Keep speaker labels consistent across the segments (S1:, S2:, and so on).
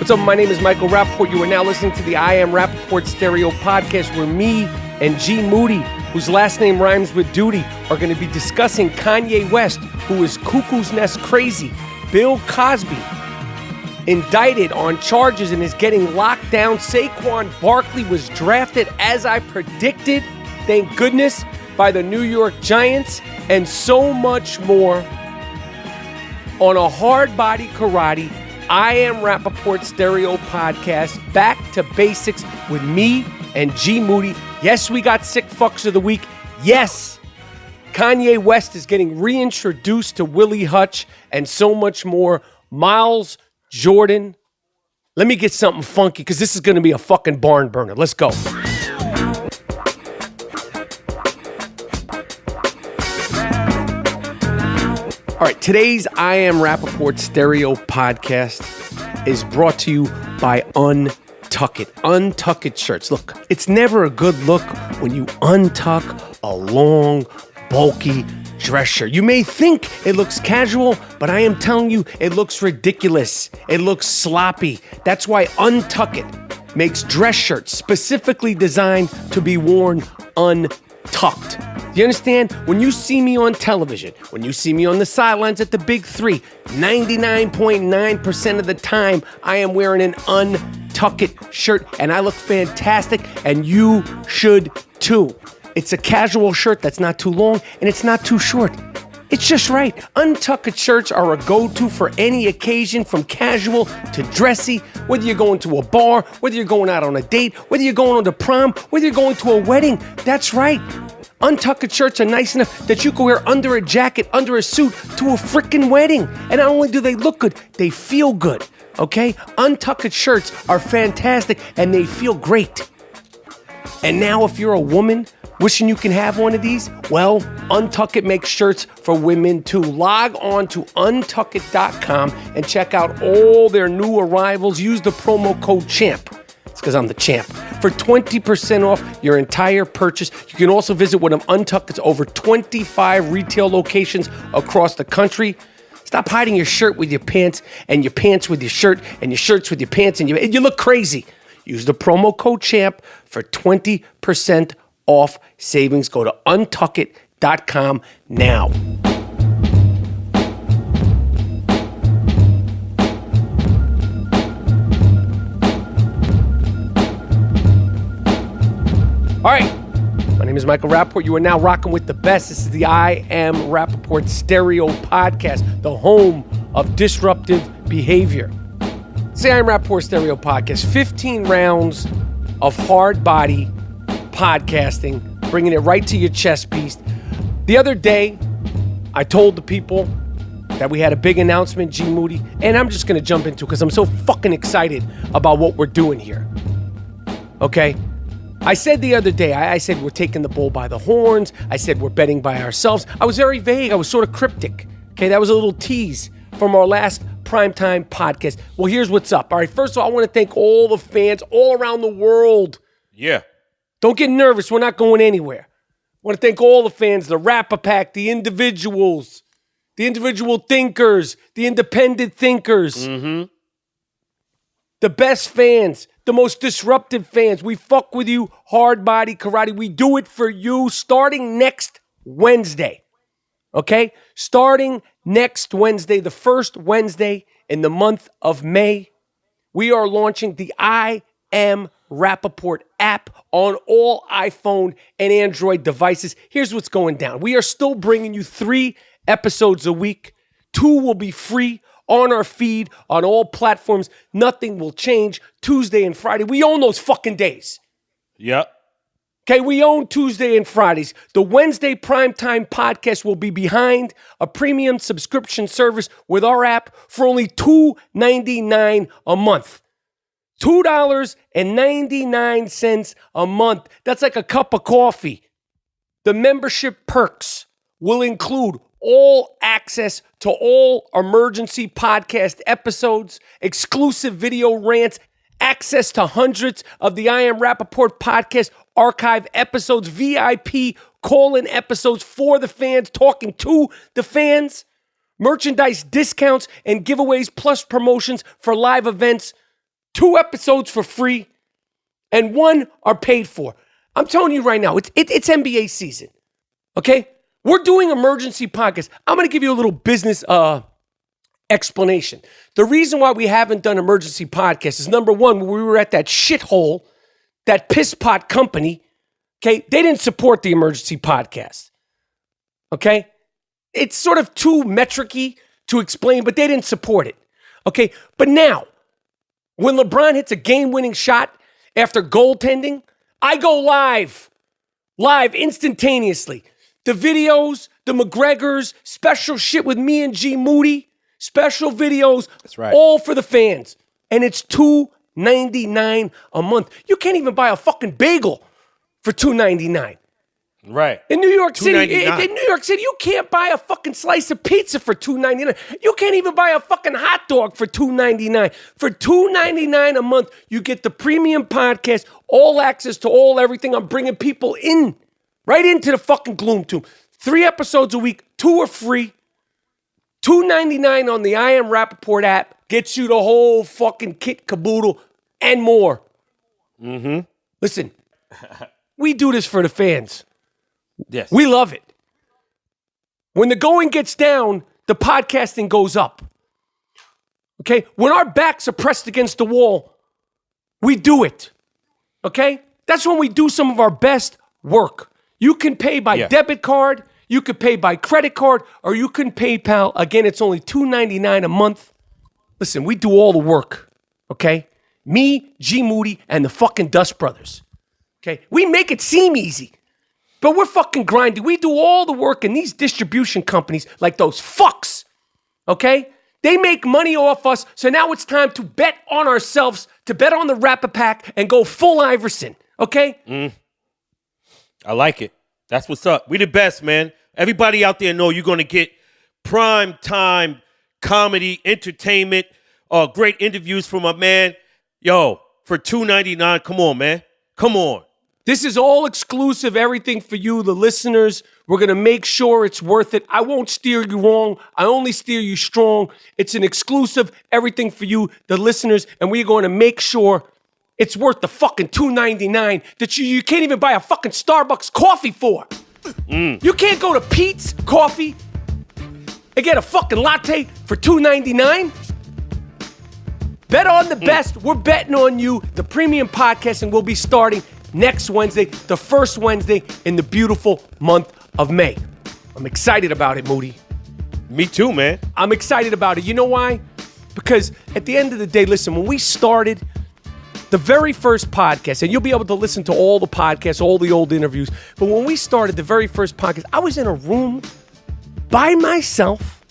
S1: What's up? My name is Michael Rapaport. You are now listening to the I Am Rapaport Stereo Podcast, where me and G Moody, whose last name rhymes with duty, are going to be discussing Kanye West, who is cuckoo's nest crazy, Bill Cosby, indicted on charges and is getting locked down. Saquon Barkley was drafted as I predicted, thank goodness, by the New York Giants, and so much more on a Hard Body Karate I Am Rapaport Stereo Podcast, back to basics with me and G Moody. Yes, we got Sick Fucks of the Week. Yes, Kanye West is getting reintroduced to Willie Hutch, and so much more. Miles Jordan. Let me get something funky, because this is going to be a fucking barn burner. Let's go. All right, today's I Am Rapaport Stereo Podcast is brought to you by Untuck It. Untuck It shirts. Look, it's never a good look when you untuck a long, bulky dress shirt. You may think it looks casual, but I am telling you, it looks ridiculous. It looks sloppy. That's why Untuck It makes dress shirts specifically designed to be worn untucked. You understand? When you see me on television, when you see me on the sidelines at the Big Three, 99.9% of the time, I am wearing an Untuck It shirt, and I look fantastic, and you should too. It's a casual shirt that's not too long, and it's not too short. It's just right. Untuck It shirts are a go-to for any occasion, from casual to dressy, whether you're going to a bar, whether you're going out on a date, whether you're going on to prom, whether you're going to a wedding. That's right. Untuck It shirts are nice enough that you can wear under a jacket, under a suit, to a freaking wedding. And not only do they look good, they feel good, okay? Untuck It shirts are fantastic, and they feel great. And now if you're a woman wishing you can have one of these, well, Untuck It makes shirts for women too. Log on to untuckit.com and check out all their new arrivals. Use the promo code CHAMP. It's because I'm the champ. For 20% off your entire purchase. You can also visit one of Untuck It's over 25 retail locations across the country. Stop hiding your shirt with your pants, and your pants with your shirt, and your shirts with your pants, and you look crazy. Use the promo code CHAMP for 20% off savings. Go to untuckit.com now. All right, my name is Michael Rapaport. You are now rocking with the best. This is the I Am Rapaport Stereo Podcast, the home of disruptive behavior. It's the I Am Rapaport Stereo Podcast, 15 rounds of hard body podcasting, bringing it right to your chest piece. The other day, I told the people that we had a big announcement, G Moody, and I'm just going to jump into it because I'm so fucking excited about what we're doing here. Okay? I said the other day, I said we're taking the bull by the horns. I said we're betting by ourselves. I was very vague. I was sort of cryptic. Okay, that was a little tease from our last primetime podcast. Well, here's what's up. All right, first of all, I want to thank all the fans all around the world.
S2: Yeah.
S1: Don't get nervous. We're not going anywhere. I want to thank all the fans, the RAPAPORT, the individuals, the individual thinkers, the independent thinkers, the best fans, the most disruptive fans. We fuck with you, Hard Body Karate. We do it for you starting next Wednesday. Okay? Starting next Wednesday, the first Wednesday in the month of May, we are launching the I Am Rapaport app on all iPhone and Android devices. Here's what's going down. We are still bringing you 3 episodes a week. 2 will be free on our feed on all platforms. Nothing will change. Tuesday and Friday. We own those fucking days.
S2: Yep.
S1: Okay, we own Tuesday and Fridays. The Wednesday primetime podcast will be behind a premium subscription service with our app for only $2.99 a month. $2.99 a month. That's like a cup of coffee. The membership perks will include all access to all emergency podcast episodes, exclusive video rants, access to hundreds of the I Am Rapaport podcast archive episodes, VIP call-in episodes for the fans, talking to the fans, merchandise discounts and giveaways, plus promotions for live events 2 episodes for free, and 1 are paid for. I'm telling you right now, it's NBA season, okay? We're doing emergency podcasts. I'm going to give you a little business explanation. The reason why we haven't done emergency podcasts is, number one, when we were at that shithole, that piss pot company, okay, they didn't support the emergency podcast, okay? It's sort of too metric-y to explain, but they didn't support it, okay? But now, when LeBron hits a game-winning shot after goaltending, I go live instantaneously. The videos, the McGregors, special shit with me and G Moody, special videos, that's right, all for the fans. And it's $2.99 a month. You can't even buy a fucking bagel for $2.99.
S2: Right.
S1: In New York City, you can't buy a fucking slice of pizza for $2.99. You can't even buy a fucking hot dog for $2.99. For $2.99 a month, you get the premium podcast, all access to all everything. I'm bringing people in, right into the fucking gloom tomb. 3 episodes a week, 2 are free. $2.99 on the I Am Rapaport app gets you the whole fucking kit caboodle and more.
S2: Mm-hmm.
S1: Listen, we do this for the fans.
S2: Yes.
S1: We love it. When the going gets down, the podcasting goes up. Okay? When our backs are pressed against the wall, we do it. Okay? That's when we do some of our best work. You can pay by debit card, you can pay by credit card, or you can PayPal. Again, it's only $2.99 a month. Listen, we do all the work. Okay? Me, G Moody, and the fucking Dust Brothers. Okay? We make it seem easy. But we're fucking grinding. We do all the work, and these distribution companies, like those fucks, okay? They make money off us, so now it's time to bet on ourselves, to bet on the RAPAPORT and go full Iverson, okay?
S2: I like it. That's what's up. We the best, man. Everybody out there know you're going to get prime time comedy, entertainment, great interviews from my man. Yo, for $2.99, come on, man. Come on.
S1: This is all exclusive, everything for you, the listeners. We're going to make sure it's worth it. I won't steer you wrong. I only steer you strong. It's an exclusive, everything for you, the listeners, and we're going to make sure it's worth the fucking $2.99 that you can't even buy a fucking Starbucks coffee for. You can't go to Pete's Coffee and get a fucking latte for $2.99. Bet on the best. We're betting on you. The premium podcasting will be starting next Wednesday, the first Wednesday in the beautiful month of May. I'm excited about it, Moody.
S2: Me too, man.
S1: I'm excited about it. You know why? Because at the end of the day, listen, when we started the very first podcast, and you'll be able to listen to all the podcasts, all the old interviews, but when we started the very first podcast, I was in a room by myself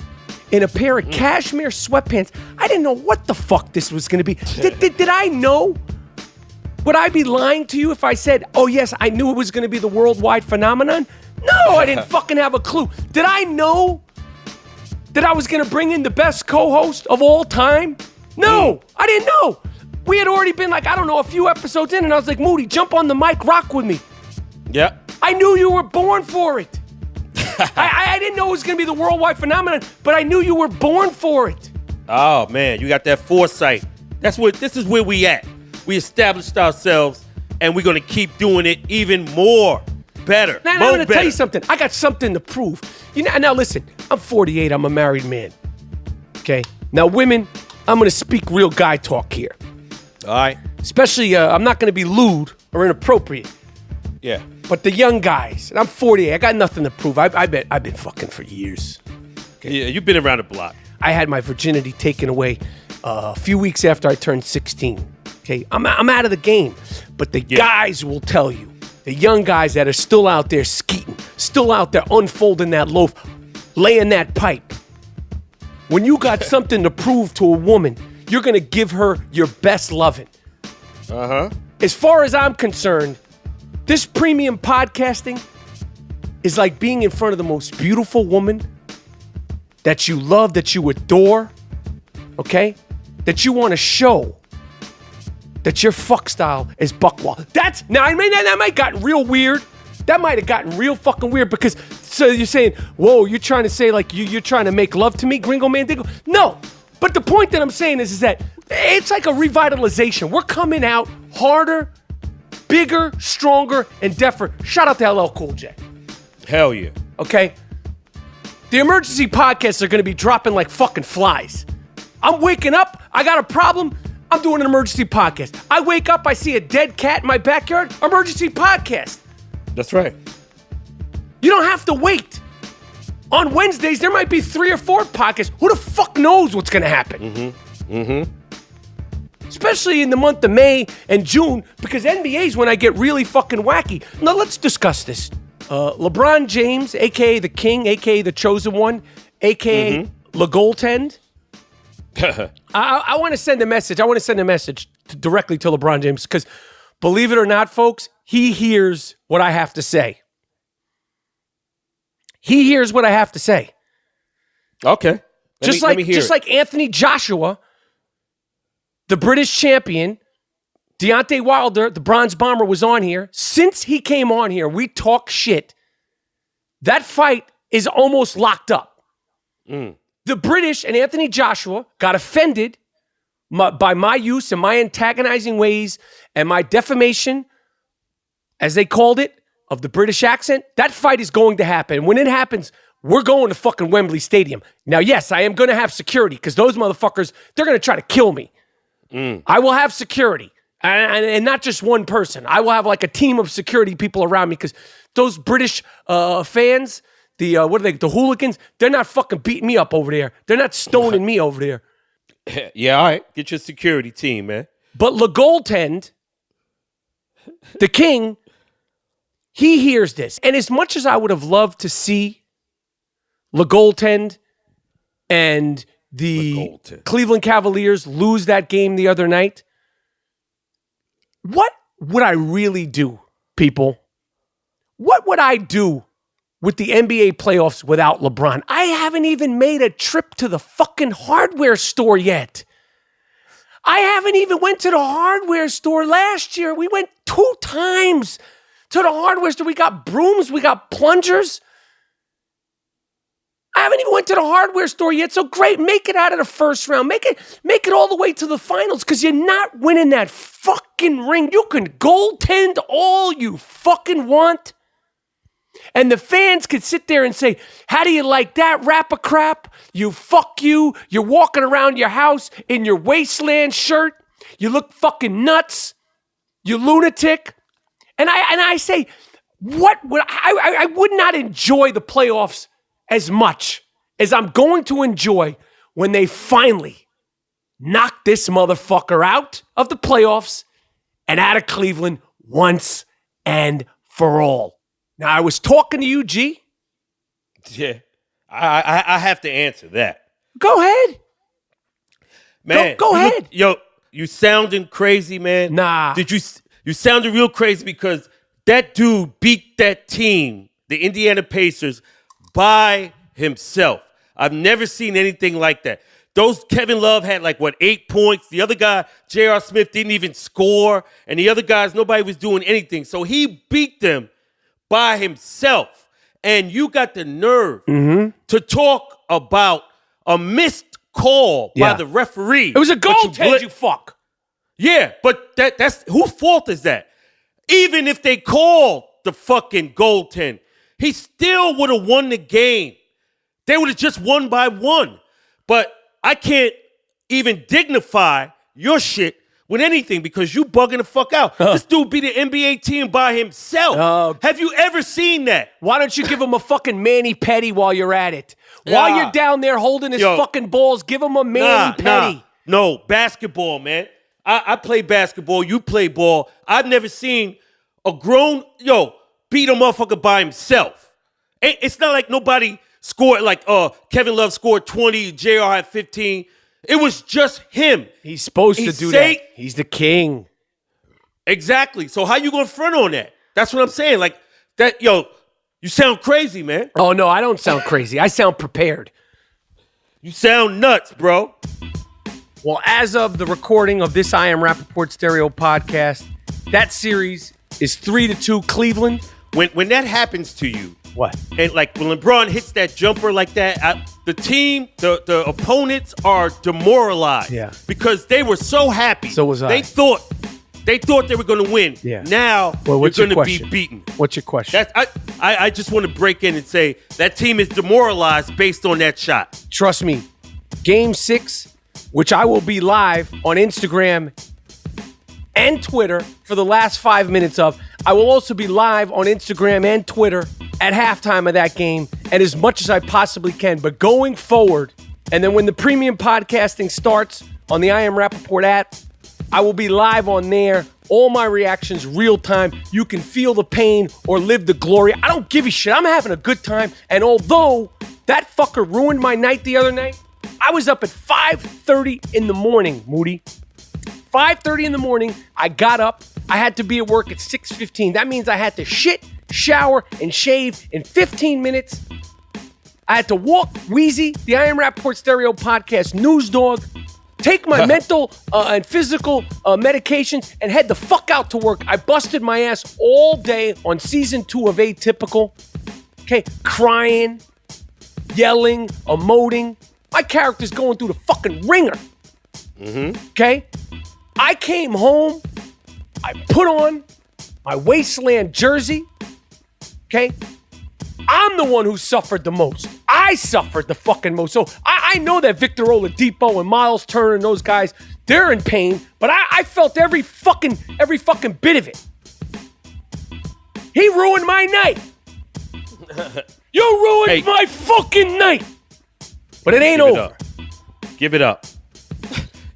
S1: in a pair of cashmere sweatpants. I didn't know what the fuck this was going to be. Did I know? Would I be lying to you if I said, oh yes, I knew it was going to be the worldwide phenomenon? No, I didn't fucking have a clue. Did I know that I was going to bring in the best co-host of all time? No, I didn't know. We had already been like, I don't know, a few episodes in, and I was like, Moody, jump on the mic, rock with me.
S2: Yeah.
S1: I knew you were born for it. I didn't know it was going to be the worldwide phenomenon, but I knew you were born for it.
S2: Oh, man, you got that foresight. This is where we at. We established ourselves, and we're going to keep doing it even more better.
S1: Now, I'm going to tell you something. I got something to prove. Now, listen, I'm 48. I'm a married man. Okay? Now, women, I'm going to speak real guy talk here.
S2: All right.
S1: Especially, I'm not going to be lewd or inappropriate.
S2: Yeah.
S1: But the young guys, and I'm 48. I got nothing to prove. I've been fucking for years.
S2: Okay? Yeah, you've been around the block.
S1: I had my virginity taken away a few weeks after I turned 16. Okay, I'm out of the game, but the guys will tell you, the young guys that are still out there skeeting, still out there unfolding that loaf, laying that pipe. When you got something to prove to a woman, you're gonna give her your best loving. As far as I'm concerned, this premium podcasting is like being in front of the most beautiful woman that you love, that you adore, okay, that you want to show that your fuck style is buckwall. That might have gotten real weird. That might have gotten real fucking weird so you're saying, whoa, you're trying to say like you're trying to make love to me, Gringo Mandingo? No, But the point that I'm saying is that it's like a revitalization. We're coming out harder, bigger, stronger, and deafer. Shout out to LL Cool J.
S2: Hell yeah.
S1: Okay? The emergency podcasts are going to be dropping like fucking flies. I'm waking up, I got a problem, I'm doing an emergency podcast. I wake up, I see a dead cat in my backyard, emergency podcast.
S2: That's right.
S1: You don't have to wait. On Wednesdays, there might be 3 or 4 podcasts. Who the fuck knows what's going to happen? Especially in the month of May and June, because NBA's when I get really fucking wacky. Now, let's discuss this. LeBron James, a.k.a. the King, a.k.a. the Chosen One, a.k.a. Le Goaltend. I want to send a message. I want to send a message directly to LeBron James because, believe it or not, folks, he hears what I have to say. He hears what I have to say.
S2: Okay.
S1: Just like Anthony Joshua, the British champion, Deontay Wilder, the Bronze Bomber, was on here. Since he came on here, we talk shit. That fight is almost locked up. The British and Anthony Joshua got offended by my use and my antagonizing ways and my defamation, as they called it, of the British accent. That fight is going to happen. When it happens, we're going to fucking Wembley Stadium. Now, yes, I am going to have security because those motherfuckers, they're going to try to kill me. I will have security. And not just one person. I will have like a team of security people around me because those British fans, the hooligans, they're not fucking beating me up over there. They're not stoning me over there.
S2: Yeah, all right. Get your security team, man.
S1: But Le Goaltend, the King, he hears this. And as much as I would have loved to see Le Goaltend and the Cleveland Cavaliers lose that game the other night, what would I really do, people? What would I do with the NBA playoffs without LeBron? I haven't even made a trip to the fucking hardware store yet. I haven't even went to the hardware store last year. We went 2 times to the hardware store. We got brooms. We got plungers. I haven't even went to the hardware store yet. So great, make it out of the first round. Make it all the way to the finals because you're not winning that fucking ring. You can goaltend all you fucking want. And the fans could sit there and say, how do you like that crap? You fuck you. You're walking around your house in your Wasteland shirt. You look fucking nuts. You lunatic. And I say, what would I would not enjoy the playoffs as much as I'm going to enjoy when they finally knock this motherfucker out of the playoffs and out of Cleveland once and for all. Now, I was talking to you, G.
S2: Yeah, I have to answer that.
S1: Go ahead.
S2: Man.
S1: Go ahead.
S2: Yo, you sounding crazy, man.
S1: Nah.
S2: You sounded real crazy because that dude beat that team, the Indiana Pacers, by himself. I've never seen anything like that. Those Kevin Love had 8 points. The other guy, J.R. Smith, didn't even score. And the other guys, nobody was doing anything. So he beat them by himself. And you got the nerve to talk about a missed call by the referee.
S1: It was a goaltend, you fuck.
S2: Yeah, but that's whose fault is that? Even if they called the fucking goaltend, he still would have won the game. They would have just won by 1. But I can't even dignify your shit with anything because you bugging the fuck out. This dude beat an NBA team by himself. Have you ever seen that?
S1: Why don't you give him a fucking mani-pedi while you're at it? While you're down there holding his fucking balls, give him a mani-pedi.
S2: No, basketball, man. I play basketball. You play ball. I've never seen a grown, beat a motherfucker by himself. It's not like nobody scored, Kevin Love scored 20, JR had 15. It was just him.
S1: He's supposed to do that. He's the king.
S2: Exactly. So how you going to front on that? That's what I'm saying. You sound crazy, man.
S1: Oh, no, I don't sound crazy. I sound prepared.
S2: You sound nuts, bro.
S1: Well, as of the recording of this I Am Rapaport Stereo podcast, that series is 3-2 Cleveland.
S2: When that happens to you,
S1: What?
S2: And like when LeBron hits that jumper like that, the team, the opponents are demoralized.
S1: Yeah.
S2: Because they were so happy.
S1: So was I.
S2: They thought they were going to win.
S1: Yeah.
S2: Now
S1: Well, what's
S2: you're
S1: your
S2: going to be
S1: question?
S2: beaten.
S1: What's your question?
S2: I just want to break in and say that team is demoralized based on that shot.
S1: Trust me, Game 6, which I will be live on Instagram and Twitter for the last 5 minutes of. I will also be live on Instagram and Twitter at halftime of that game and as much as I possibly can. But going forward, and then when the premium podcasting starts on the I Am Rapaport app, I will be live on there. All my reactions real time. You can feel the pain or live the glory. I don't give a shit. I'm having a good time. And although that fucker ruined my night the other night, I was up at 5:30 in the morning, Moody. 5:30 in the morning, I got up. I had to be at work at 6:15. That means I had to shit, shower, and shave in 15 minutes. I had to walk Wheezy, the I Am Rapaport Stereo Podcast news dog, take my mental and physical medications, and head the fuck out to work. I busted my ass all day on season 2 of Atypical. Okay, crying, yelling, emoting. My character's going through the fucking ringer. Okay? I came home, I put on my Wasteland jersey, okay? I'm the one who suffered the most. I suffered the fucking most. So I know that Victor Oladipo and Miles Turner and those guys, they're in pain, but I felt every fucking bit of it. He ruined my night. You ruined my fucking night. But it ain't over.
S2: Give it up.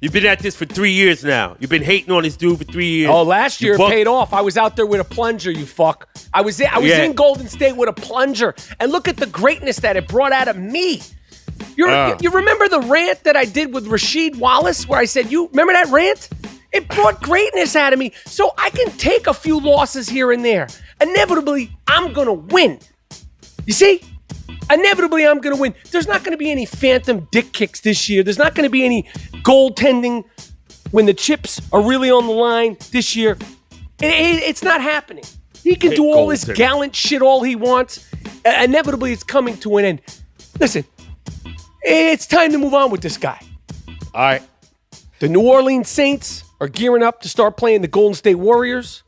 S2: You've been at this for 3 years now. You've been hating on this dude for 3 years.
S1: Oh, last year it paid off. I was out there with a plunger, you fuck. I was in Golden State with a plunger. And look at the greatness that it brought out of me. You remember the rant that I did with Rasheed Wallace where I said, you remember that rant? It brought greatness out of me. So I can take a few losses here and there. Inevitably, I'm going to win. You see? Inevitably, I'm going to win. There's not going to be any phantom dick kicks this year. There's not going to be any goaltending when the chips are really on the line this year. It's not happening. He can do all this gallant shit all he wants. Inevitably, it's coming to an end. Listen, it's time to move on with this guy.
S2: All right.
S1: The New Orleans Saints are gearing up to start playing the Golden State Warriors.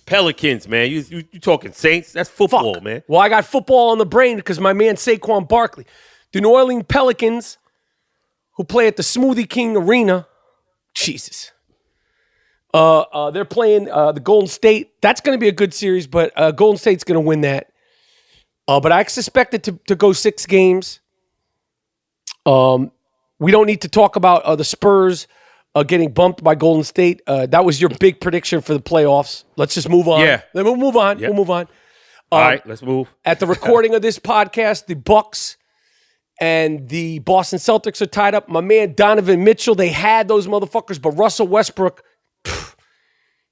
S2: Pelicans, man. You talking Saints? That's football, man.
S1: Well, I got football on the brain because my man Saquon Barkley. The New Orleans Pelicans, who play at the Smoothie King Arena, Jesus. They're playing the Golden State. That's going to be a good series, but Golden State's going to win that. But I suspect it to go 6 games. We don't need to talk about the Spurs getting bumped by Golden State. That was your big prediction for the playoffs. Let's just move on.
S2: Yeah.
S1: Then we'll move on.
S2: Yep.
S1: We'll move on.
S2: All right, let's move.
S1: At the recording of this podcast, the Bucks and the Boston Celtics are tied up. My man Donovan Mitchell, they had those motherfuckers, but Russell Westbrook,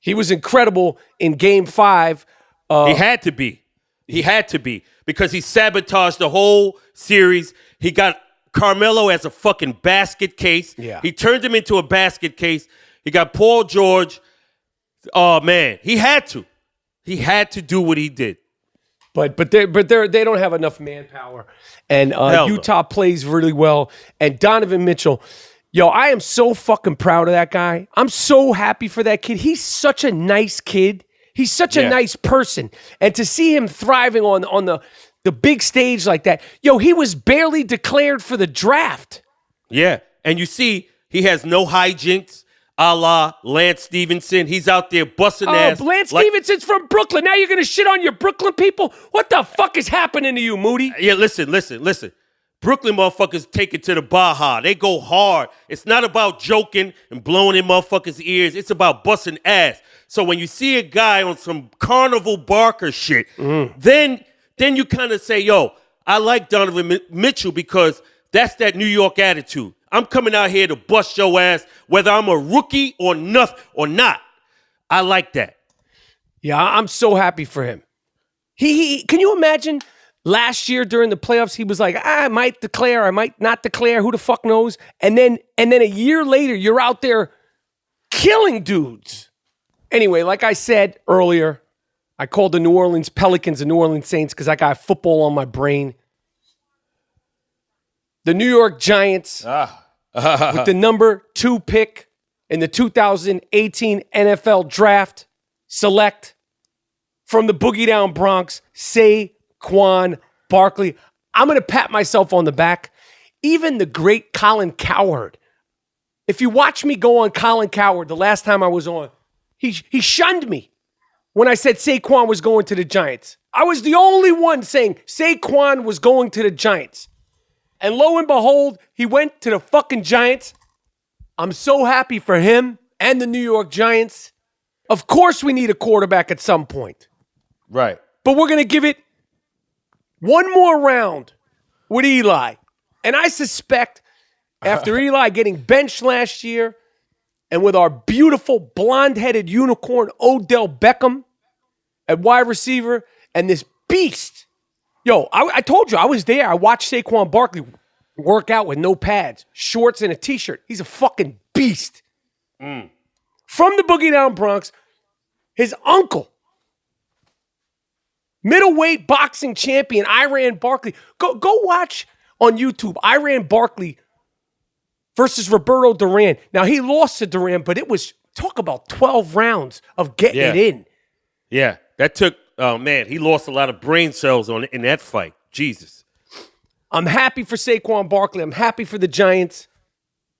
S1: he was incredible in Game 5.
S2: He had to be. He had to be because he sabotaged the whole series. He got Carmelo as a fucking basket case.
S1: Yeah.
S2: He turned him into a basket case. He got Paul George. Oh, man. He had to. He had to do what he did.
S1: But they don't have enough manpower. And Utah plays really well. And Donovan Mitchell, yo, I am so fucking proud of that guy. I'm so happy for that kid. He's such a nice kid. He's such a nice person. And to see him thriving on the big stage like that, yo, he was barely declared for the draft.
S2: Yeah. And you see, he has no hijinks, a la Lance Stevenson. He's out there busting ass.
S1: Lance Stevenson's from Brooklyn. Now you're going to shit on your Brooklyn people? What the fuck is happening to you, Moody?
S2: Yeah, listen. Brooklyn motherfuckers take it to the Baja. They go hard. It's not about joking and blowing in motherfuckers' ears. It's about busting ass. So when you see a guy on some Carnival Barker shit, then you kind of say, yo, I like Donovan Mitchell because that's that New York attitude. I'm coming out here to bust your ass, whether I'm a rookie or not. I like that.
S1: Yeah, I'm so happy for him. He can you imagine last year during the playoffs, he was like, I might declare, I might not declare, who the fuck knows? And then a year later, you're out there killing dudes. Anyway, like I said earlier, I called the New Orleans Pelicans the New Orleans Saints because I got football on my brain. The New York Giants with the number 2 pick in the 2018 NFL Draft select from the Boogie Down Bronx, Saquon Barkley. I'm going to pat myself on the back. Even the great Colin Cowherd. If you watch me go on Colin Cowherd the last time I was on, he shunned me when I said Saquon was going to the Giants. I was the only one saying Saquon was going to the Giants. And lo and behold, he went to the fucking Giants. I'm so happy for him and the New York Giants. Of course we need a quarterback at some point.
S2: Right.
S1: But we're going to give it one more round with Eli. And I suspect after Eli getting benched last year and with our beautiful blonde-headed unicorn Odell Beckham at wide receiver and this beast. Yo, I told you, I was there. I watched Saquon Barkley work out with no pads, shorts, and a T-shirt. He's a fucking beast. From the Boogie Down Bronx, his uncle, middleweight boxing champion Iran Barkley. Go watch on YouTube Iran Barkley versus Roberto Duran. Now, he lost to Duran, but it was, talk about 12 rounds of getting it in.
S2: Yeah, that took, oh man, he lost a lot of brain cells in that fight. Jesus.
S1: I'm happy for Saquon Barkley. I'm happy for the Giants.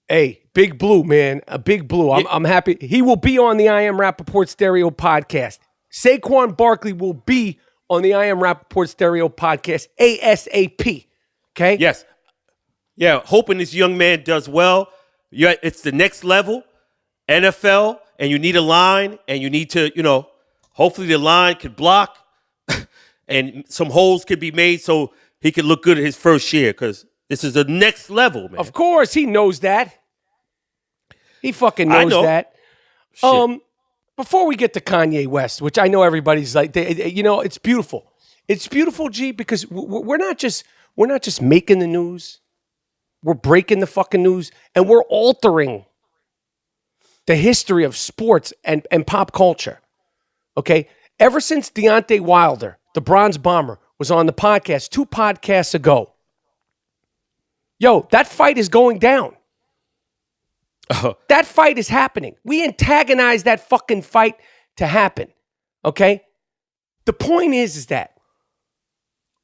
S1: Hey, Big Blue, man. A Big Blue. I'm happy. He will be on the I Am Rapaport Stereo podcast. Saquon Barkley will be on the I Am Rapaport Stereo podcast ASAP. Okay?
S2: Yes. Yeah, hoping this young man does well. Yeah, it's the next level, NFL, and you need a line, and you need to, hopefully the line could block and some holes could be made so he could look good at his first year because this is the next level, man.
S1: Of course, he knows that. He fucking knows that.
S2: Shit.
S1: Before we get to Kanye West, which I know everybody's like, it's beautiful. It's beautiful, G, because we're not just making the news. We're breaking the fucking news, and we're altering the history of sports and pop culture. Okay? Ever since Deontay Wilder, the Bronze Bomber, was on the podcast 2 podcasts ago, yo, that fight is going down. That fight is happening. We antagonized that fucking fight to happen. Okay? The point is that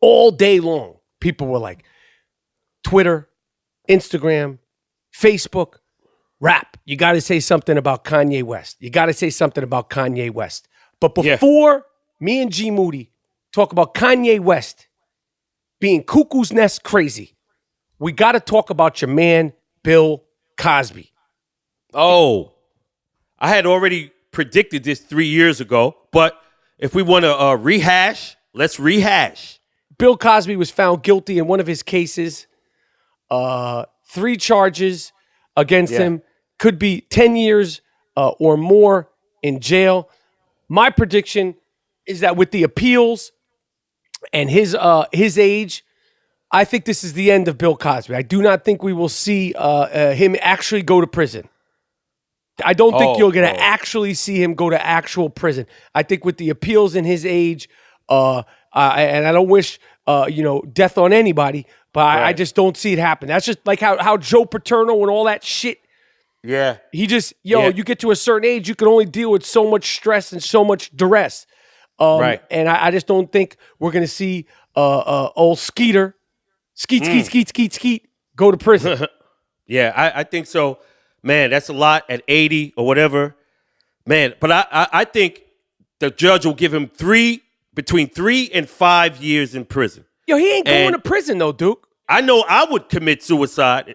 S1: all day long, people were like, Twitter, Instagram, Facebook, rap. You got to say something about Kanye West. You got to say something about Kanye West. But before me and G Moody talk about Kanye West being cuckoo's nest crazy, we got to talk about your man, Bill Cosby.
S2: Oh, I had already predicted this 3 years ago, but if we want to rehash, let's rehash.
S1: Bill Cosby was found guilty in one of his cases. 3 charges against him. Could be 10 years or more in jail. My prediction is that with the appeals and his age, I think this is the end of Bill Cosby. I do not think we will see him actually go to prison. I don't think you're going to actually see him go to actual prison. I think with the appeals and his age, and I don't wish death on anybody, but I just don't see it happen. That's just like how Joe Paterno and all that shit.
S2: Yeah.
S1: He just, you get to a certain age, you can only deal with so much stress and so much duress. Right. And I just don't think we're going to see old Skeet, go to prison.
S2: Yeah, I think so. Man, that's a lot at 80 or whatever. Man, but I think the judge will give him between 3 and 5 years in prison.
S1: Yo, he ain't going to prison though, Duke.
S2: I know I would commit suicide.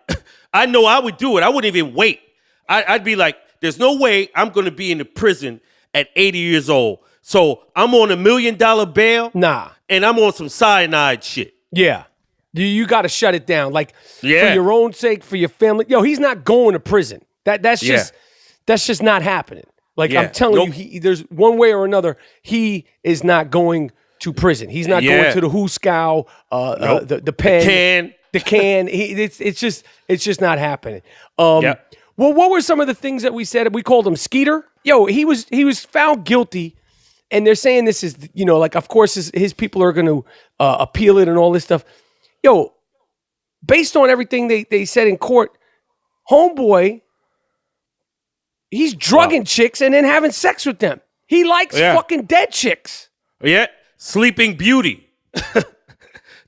S2: I know I would do it. I wouldn't even wait. I'd be like, there's no way I'm going to be in the prison at 80 years old. So I'm on $1 million bail.
S1: Nah.
S2: And I'm on some cyanide shit.
S1: Yeah. You got to shut it down. Like, for
S2: Yeah.
S1: your own sake, for your family. Yo, he's not going to prison. That's just not happening. Like, I'm telling you, there's one way or another, he is not going to prison. He's not going to the Hooskow, the pen, the can. It's just not happening. Well, what were some of the things that we said? We called him Skeeter. Yo, he was found guilty and they're saying this is, like, of course, his people are going to appeal it and all this stuff. Yo, based on everything they said in court, homeboy, he's drugging chicks and then having sex with them. He likes fucking dead chicks.
S2: Yeah, Sleeping Beauty.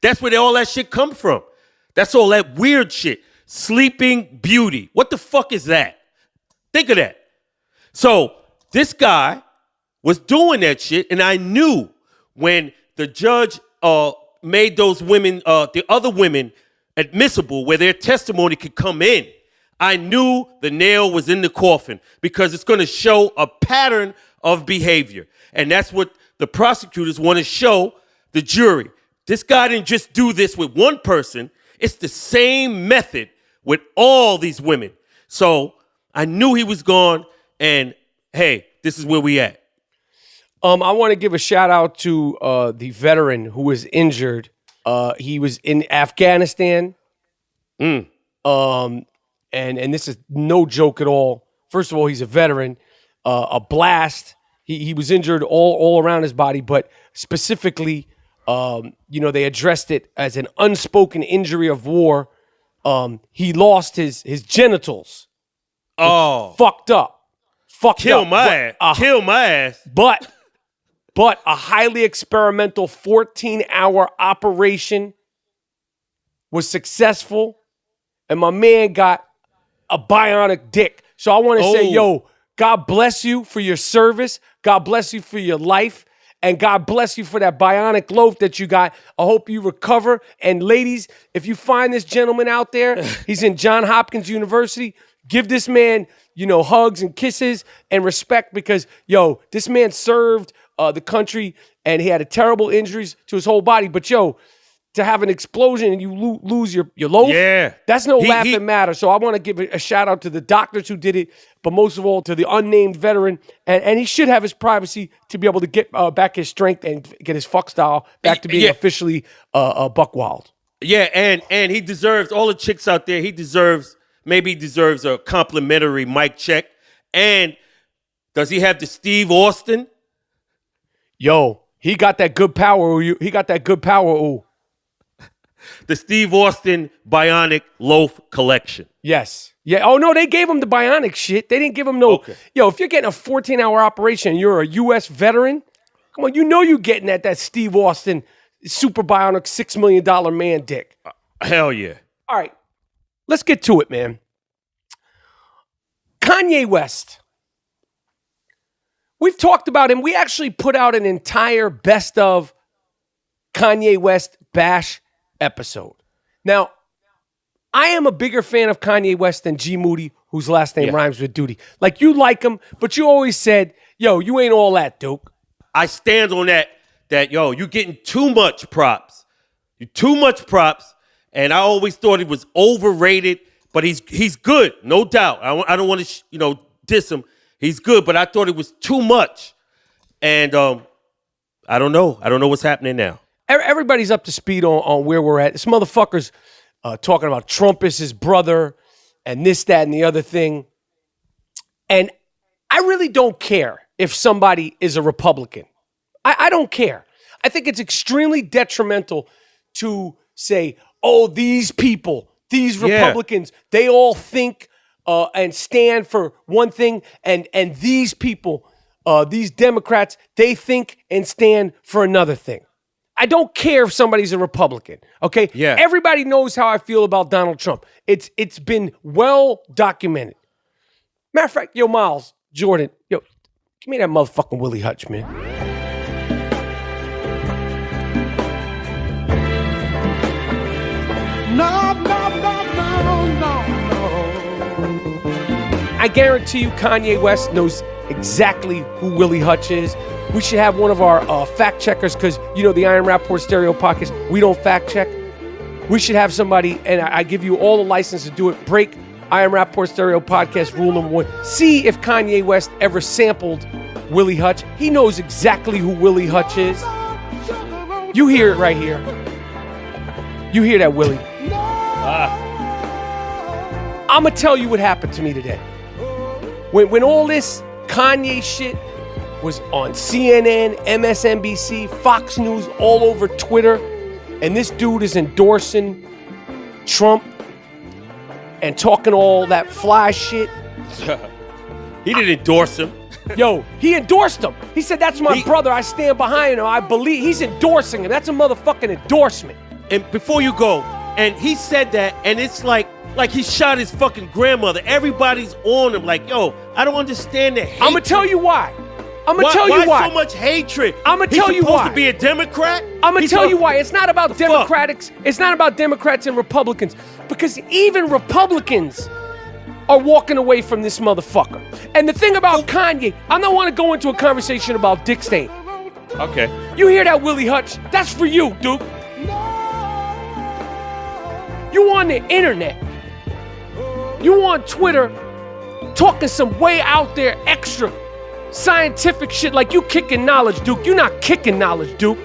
S2: That's where all that shit come from. That's all that weird shit. Sleeping Beauty. What the fuck is that? Think of that. So this guy was doing that shit, and I knew when the judge made those women, the other women, admissible, where their testimony could come in, I knew the nail was in the coffin because it's going to show a pattern of behavior. And that's what the prosecutors want to show the jury. This guy didn't just do this with one person. It's the same method with all these women. So I knew he was gone, and hey, this is where we at.
S1: I want to give a shout out to the veteran who was injured. He was in Afghanistan. And this is no joke at all. First of all, he's a veteran. A blast. He was injured all around his body, but specifically, they addressed it as an unspoken injury of war. He lost his genitals.
S2: Oh,
S1: fucked up.
S2: Kill my ass.
S1: But a highly experimental 14-hour operation was successful, and my man got a bionic dick. So I want to say, yo, God bless you for your service. God bless you for your life. And God bless you for that bionic loaf that you got. I hope you recover. And ladies, if you find this gentleman out there, he's in Johns Hopkins University, give this man, hugs and kisses and respect because, this man served the country and he had terrible injuries to his whole body. But, to have an explosion and you lose your loaf, that's no laughing matter. So I want to give a shout out to the doctors who did it, but most of all to the unnamed veteran. And he should have his privacy to be able to get back his strength and get his fuck style back to being officially buck wild.
S2: Yeah, and he deserves, all the chicks out there, he deserves a complimentary mic check. And does he have the Steve Austin?
S1: Yo, he got that good power. He got that good power. Ooh.
S2: The Steve Austin Bionic Loaf Collection.
S1: Yes. Yeah. Oh, no, they gave him the bionic shit. They didn't give him no. Okay. Yo, if you're getting a 14-hour operation and you're a U.S. veteran, come on, you're getting that Steve Austin super bionic $6 million man dick.
S2: Hell yeah.
S1: All right. Let's get to it, man. Kanye West. We've talked about him. We actually put out an entire best of Kanye West bash episode. Now, I am a bigger fan of Kanye West than G Moody, whose last name rhymes with Duty. Like, you like him, but you always said, yo, you ain't all that, Duke.
S2: I stand on that you're getting too much props. You're too much props, and I always thought he was overrated, but he's good, no doubt. I don't want to, diss him. He's good, but I thought it was too much. And I don't know. I don't know what's happening now.
S1: Everybody's up to speed on where we're at. This motherfucker's talking about Trump is his brother and this, that, and the other thing. And I really don't care if somebody is a Republican. I don't care. I think it's extremely detrimental to say, oh, these people, these Republicans, they all think and stand for one thing, and these people, these Democrats, they think and stand for another thing. I don't care if somebody's a Republican, okay?
S2: Yeah.
S1: Everybody knows how I feel about Donald Trump. It's been well documented. Matter of fact, yo, Miles, Jordan, yo, give me that motherfucking Willie Hutch, man.
S3: No.
S1: I guarantee you Kanye West knows exactly who Willie Hutch is. We should have one of our fact checkers because, the Iron Rapport Stereo podcast, we don't fact check. We should have somebody, and I give you all the license to do it, break Iron Rapport Stereo podcast rule number 1. See if Kanye West ever sampled Willie Hutch. He knows exactly who Willie Hutch is. You hear it right here. You hear that, Willie? I'm going to tell you what happened to me today. When all this Kanye shit was on CNN, MSNBC, Fox News, all over Twitter. And this dude is endorsing Trump and talking all that fly shit.
S2: He didn't endorse him.
S1: Yo, he endorsed him. He said, that's my brother. I stand behind him. I believe. He's endorsing him. That's a motherfucking endorsement.
S2: And before you go, and he said that, and it's like he shot his fucking grandmother. Everybody's on him. Like, yo, I don't understand the hate.
S1: I'm going to tell you why. I'm going to tell you why.
S2: Why so much hatred?
S1: I'm going to tell you why.
S2: He's supposed to be a Democrat?
S1: I'm going to tell you why. It's not about Democrats. It's not about Democrats and Republicans. Because even Republicans are walking away from this motherfucker. And the thing about Kanye, I don't want to go into a conversation about Dick Stain.
S2: Okay.
S1: You hear that, Willie Hutch? That's for you, Duke. You on the internet. You on Twitter talking some way out there extra scientific shit like you kicking knowledge, Duke. You not kicking knowledge, Duke.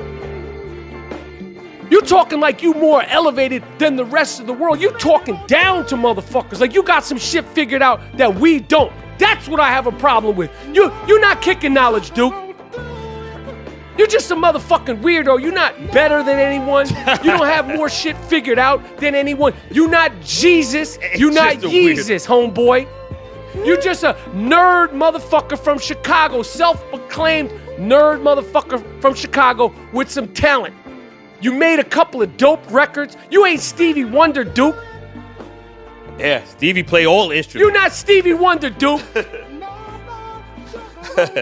S1: You talking like you more elevated than the rest of the world. You talking down to motherfuckers like you got some shit figured out that we don't. That's what I have a problem with. You're not kicking knowledge, Duke. You're just a motherfucking weirdo. You're not better than anyone. You don't have more shit figured out than anyone. You're not Jesus. You're not Jesus, homeboy. You're just a nerd motherfucker from Chicago, self-proclaimed nerd motherfucker from Chicago with some talent. You made a couple of dope records. You ain't Stevie Wonder, Duke.
S2: Yeah, Stevie play all instruments.
S1: You're not Stevie Wonder, Duke.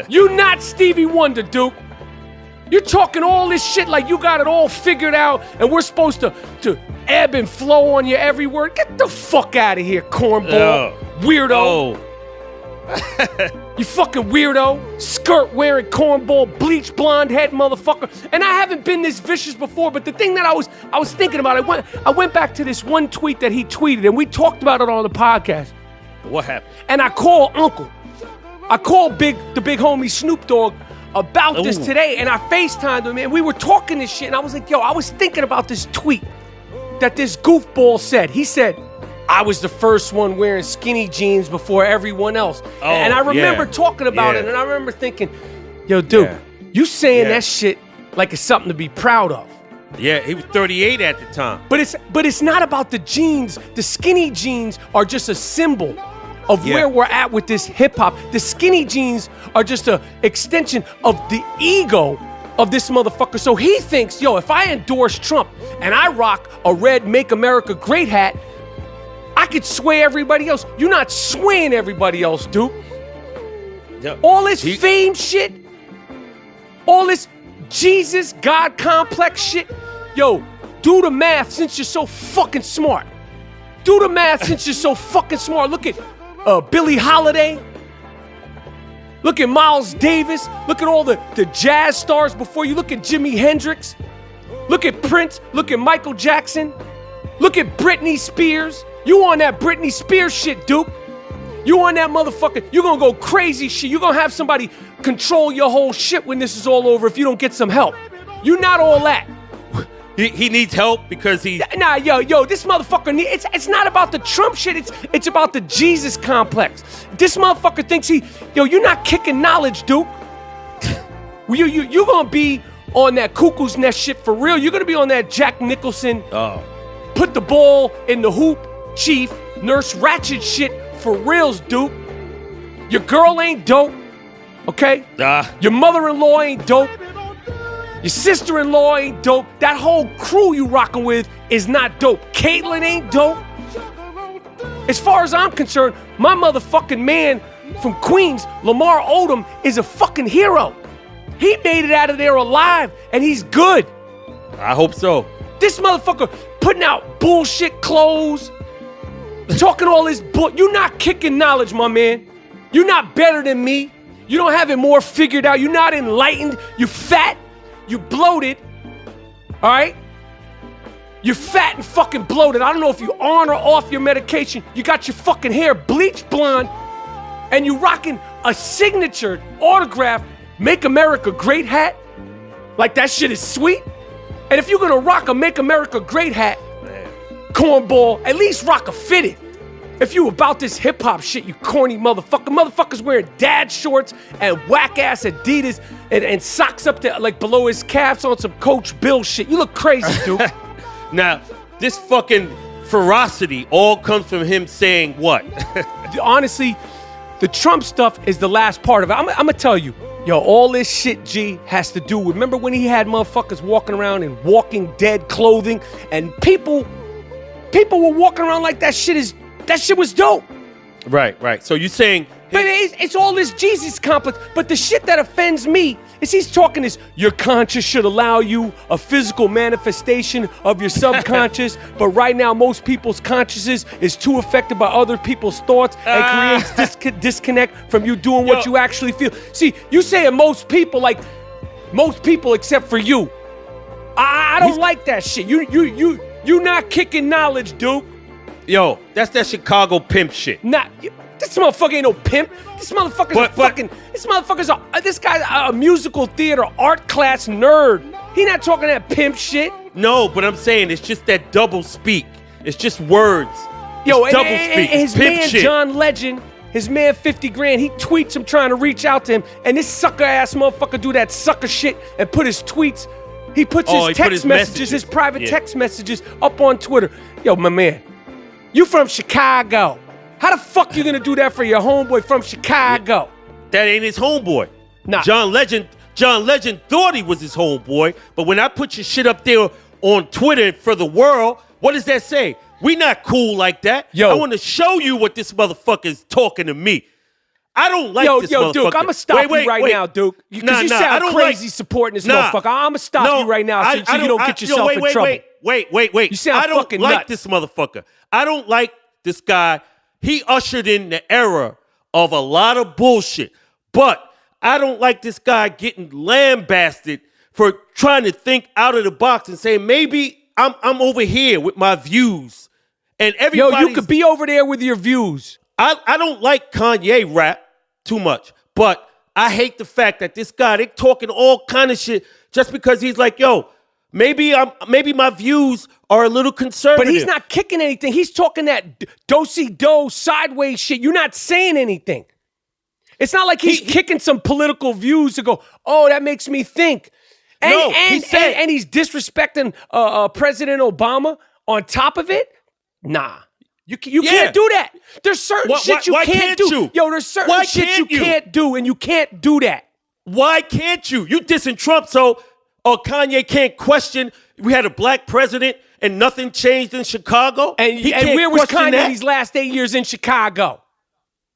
S1: You're not Stevie Wonder, Duke. You're talking all this shit like you got it all figured out and we're supposed to ebb and flow on your every word. Get the fuck out of here, cornball. Weirdo. You fucking weirdo. Skirt wearing cornball, bleach blonde head motherfucker. And I haven't been this vicious before, but the thing that I was thinking about, I went back to this one tweet that he tweeted and we talked about it on the podcast.
S2: What happened?
S1: And I called Uncle. I called the big homie Snoop Dogg about this today, and I FaceTimed him, and we were talking this shit, and I was like, yo, I was thinking about this tweet that this goofball said. He said, I was the first one wearing skinny jeans before everyone else. And I remember talking about it, and I remember thinking, yo, dude, you saying that shit like it's something to be proud of.
S2: Yeah, he was 38 at the time.
S1: But it's not about the jeans. The skinny jeans are just a symbol of where we're at with this hip-hop. The skinny jeans are just an extension of the ego of this motherfucker. So he thinks, yo, if I endorse Trump and I rock a red Make America Great hat, I could sway everybody else. You're not swaying everybody else, dude.
S2: Yep.
S1: All this fame shit, all this Jesus, God complex shit. Yo, do the math since you're so fucking smart. Do the math since you're so fucking smart. Look at Billie Holiday. Look at Miles Davis. Look at all the jazz stars before you. Look at Jimi Hendrix. Look at Prince. Look at Michael Jackson. Look at Britney Spears. You on that Britney Spears shit, Duke. You on that motherfucker. You're gonna go crazy shit. You're gonna have somebody control your whole shit when this is all over if you don't get some help. You're not all that.
S2: He needs help because he...
S1: Nah, yo, this motherfucker, it's not about the Trump shit, it's about the Jesus complex. This motherfucker thinks you're not kicking knowledge, Duke. You're gonna be on that cuckoo's nest shit for real. You're gonna be on that Jack Nicholson, put the ball in the hoop, Chief, Nurse Ratched shit for reals, Duke. Your girl ain't dope, okay? Your mother-in-law ain't dope. Your sister-in-law ain't dope. That whole crew you rockin' with is not dope. Caitlyn ain't dope. As far as I'm concerned, my motherfucking man from Queens, Lamar Odom, is a fucking hero. He made it out of there alive, and he's good.
S2: I hope so.
S1: This motherfucker putting out bullshit clothes, talking all this you're not kicking knowledge, my man. You're not better than me. You don't have it more figured out. You're not enlightened. You fat. You bloated, all right? You're fat and fucking bloated. I don't know if you're on or off your medication. You got your fucking hair bleached blonde, and you rocking a signature autographed Make America Great hat. Like that shit is sweet. And if you're gonna rock a Make America Great hat, cornball, at least rock a fitted. If you about this hip hop shit, you corny motherfucker. Motherfuckers wearing dad shorts and whack ass Adidas and socks up to like below his calves on some Coach Bill shit. You look crazy, dude.
S2: Now, this fucking ferocity all comes from him saying what?
S1: Honestly, the Trump stuff is the last part of it. I'm gonna tell you, yo, all this shit, G, has to do with, remember when he had motherfuckers walking around in Walking Dead clothing, and people were walking around like that shit was dope.
S2: Right. So you're saying...
S1: But it's all this Jesus complex. But the shit that offends me is he's talking this, your conscience should allow you a physical manifestation of your subconscious, but right now most people's consciousness is too affected by other people's thoughts and creates disconnect from you doing what you actually feel. See, you saying most people, like most people except for you. I don't like that shit. You not kicking knowledge, Duke.
S2: Yo, that's that Chicago pimp shit.
S1: This motherfucker ain't no pimp. This guy's a musical theater art class nerd. He not talking that pimp shit.
S2: No, but I'm saying it's just that double speak. It's just words.
S1: Yo,
S2: double speak.
S1: His
S2: pimp
S1: man
S2: shit.
S1: John Legend, his man 50 grand, he tweets him trying to reach out to him, and this sucker ass motherfucker do that sucker shit and put his tweets. He puts his text messages, his private text messages up on Twitter. Yo, my man, you from Chicago. How the fuck you gonna do that for your homeboy from Chicago?
S2: That ain't his homeboy.
S1: Nah.
S2: John Legend thought he was his homeboy, but when I put your shit up there on Twitter for the world, what does that say? We not cool like that.
S1: Yo.
S2: I want to show you what this motherfucker is talking to me. I don't like this motherfucker.
S1: Duke, I'm gonna stop you right now, Duke. Because you sound crazy supporting this motherfucker. I'm gonna stop you right now so you don't get yourself in trouble.
S2: Wait.
S1: You sound fucking nuts.
S2: I don't like this motherfucker. I don't like this guy. He ushered in the era of a lot of bullshit. But I don't like this guy getting lambasted for trying to think out of the box and say, maybe I'm over here with my views. And everybody.
S1: Yo, you could be over there with your views.
S2: I don't like Kanye rap too much, but I hate the fact that this guy, they talking all kind of shit just because he's like, yo, maybe my views are a little conservative.
S1: But he's not kicking anything. He's talking that do-si-do sideways shit. You're not saying anything. It's not like he's kicking some political views to go, oh, that makes me think. And he's disrespecting President Obama on top of it? Nah. You can't do that. There's certain shit you can't do. Yo, there's certain shit you can't do, and you can't do that.
S2: Why can't you? You dissing Trump, so Kanye can't question we had a black president and nothing changed in Chicago?
S1: And where was Kanye these last 8 years in Chicago?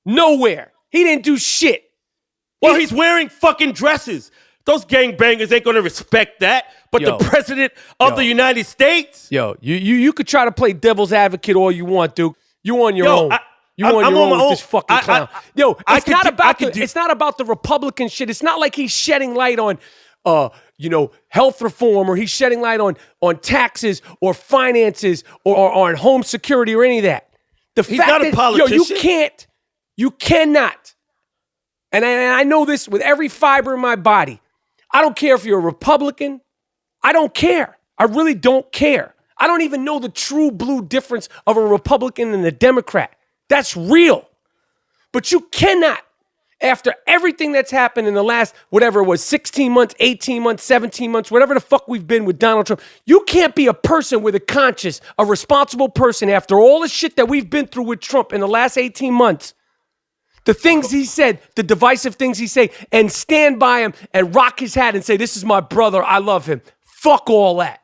S1: Nowhere. He didn't do shit.
S2: Well, he's wearing fucking dresses. Those gangbangers ain't gonna respect that. But the president of the United States?
S1: Yo, you could try to play devil's advocate all you want, Duke. You on your own. I'm on your own with this fucking clown. It's not about the Republican shit. It's not like he's shedding light on health reform, or he's shedding light on taxes or finances or on home security or any of that.
S2: He's not a politician.
S1: You cannot. And I know this with every fiber in my body. I don't care if you're a Republican. I don't care. I really don't care. I don't even know the true blue difference of a Republican and a Democrat. That's real. But you cannot, after everything that's happened in the last, whatever it was, 16 months, 18 months, 17 months, whatever the fuck we've been with Donald Trump, you can't be a person with a conscience, a responsible person after all the shit that we've been through with Trump in the last 18 months. The things he said, the divisive things he say, and stand by him and rock his hat and say, this is my brother, I love him. Fuck all that.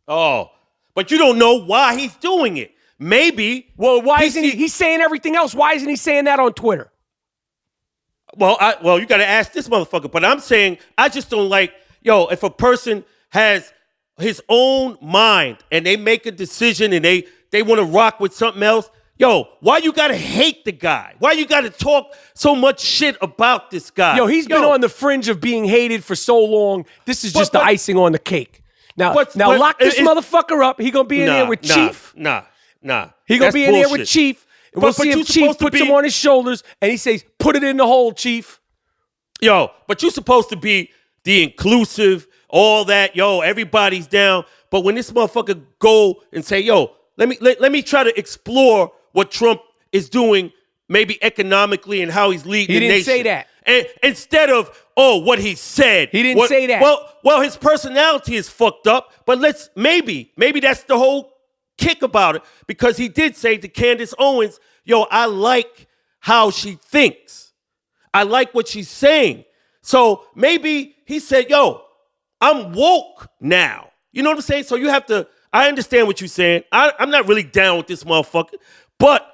S2: Oh, but you don't know why he's doing it. Maybe.
S1: Well, why isn't he? He's saying everything else. Why isn't he saying that on Twitter?
S2: Well, you got to ask this motherfucker. But I'm saying, I just don't like, if a person has his own mind and they make a decision and they want to rock with something else, why you got to hate the guy? Why you got to talk so much shit about this guy?
S1: He's been on the fringe of being hated for so long. This is just the icing on the cake. Now lock this motherfucker up. He going to be in there with Chief.
S2: Nah.
S1: He going to be in there with Chief. And we'll see if Chief puts him on his shoulders and he says, put it in the hole, Chief.
S2: But you're supposed to be the inclusive, all that. Everybody's down. But when this motherfucker go and say, let me try to explore what Trump is doing maybe economically and how he's leading the nation.
S1: He didn't say that.
S2: And instead of, what he said.
S1: He didn't say that.
S2: Well, his personality is fucked up, but maybe that's the whole kick about it, because he did say to Candace Owens, yo, I like how she thinks. I like what she's saying. So maybe he said, yo, I'm woke now. You know what I'm saying? So you have to, I understand what you're saying. I'm not really down with this motherfucker, but